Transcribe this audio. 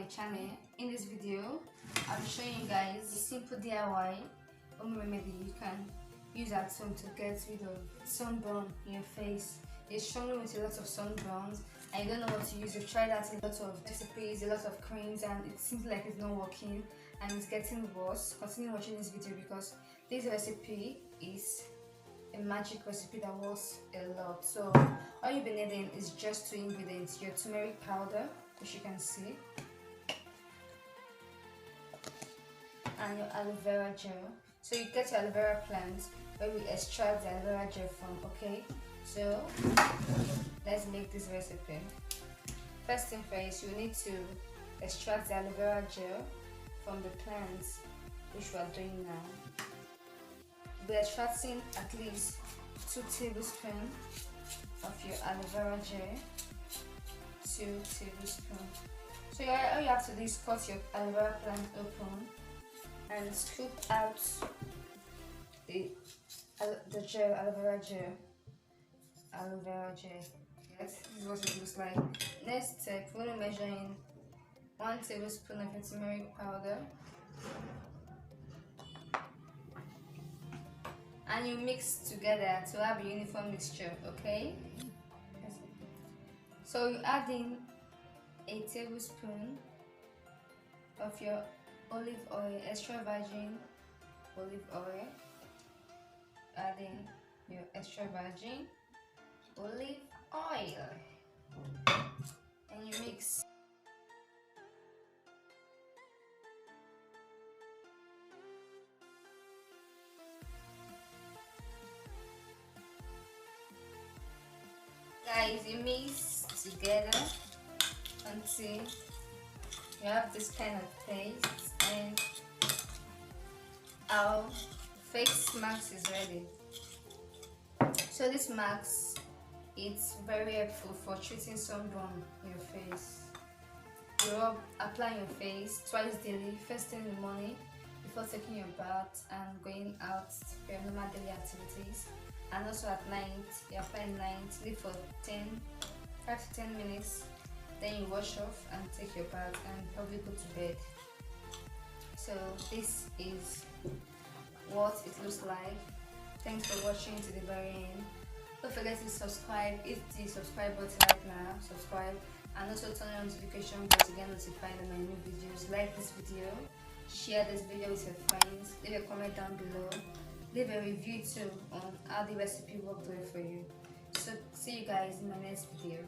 channel. In this video, I'll be showing you guys the simple DIY home remedy you can use at home to get rid of sunburn in your face. You're struggling with a lot of sunburns and you don't know what to use. You've tried out a lot of recipes, a lot of creams, and it seems like it's not working and it's getting worse. Continue watching this video because this recipe is a magic recipe that works a lot. So all you'll be needing is just 2 ingredients: your turmeric powder, which you can see, and your aloe vera gel. So you get your aloe vera plant where we extract the aloe vera gel from. Okay, so let's make this recipe. First thing first, you need to extract the aloe vera gel from the plants, which we are doing now. We're extracting at least 2 tablespoons of your aloe vera gel. 2 tablespoons. So all you have to do is cut your aloe vera plant open and scoop out the gel, aloe vera gel. Yes, this is what it looks like. Next step, we're going to measure in 1 tablespoon of your turmeric powder. And you mix together to have a uniform mixture, okay? So you add in a tablespoon of your olive oil, extra virgin olive oil. Add in your extra virgin olive oil and you mix. Guys, you mix together until you have this kind of paste, and our face mask is ready. So this mask, it's very helpful for treating sunburn in your face. You apply your face twice daily, first thing in the morning before taking your bath and going out for your normal daily activities, and also at night. You apply at night, leave for 5 to 10 minutes, then you wash off and take your bath and probably go to bed. So this is what it looks like. Thanks for watching to the very end. Don't forget to subscribe. Hit the subscribe button right now, subscribe, and also turn on notification bell to get notified of my new videos. Like this video, share this video with your friends, leave a comment down below, leave a review too on how the recipe worked well for you. So see you guys in my next video.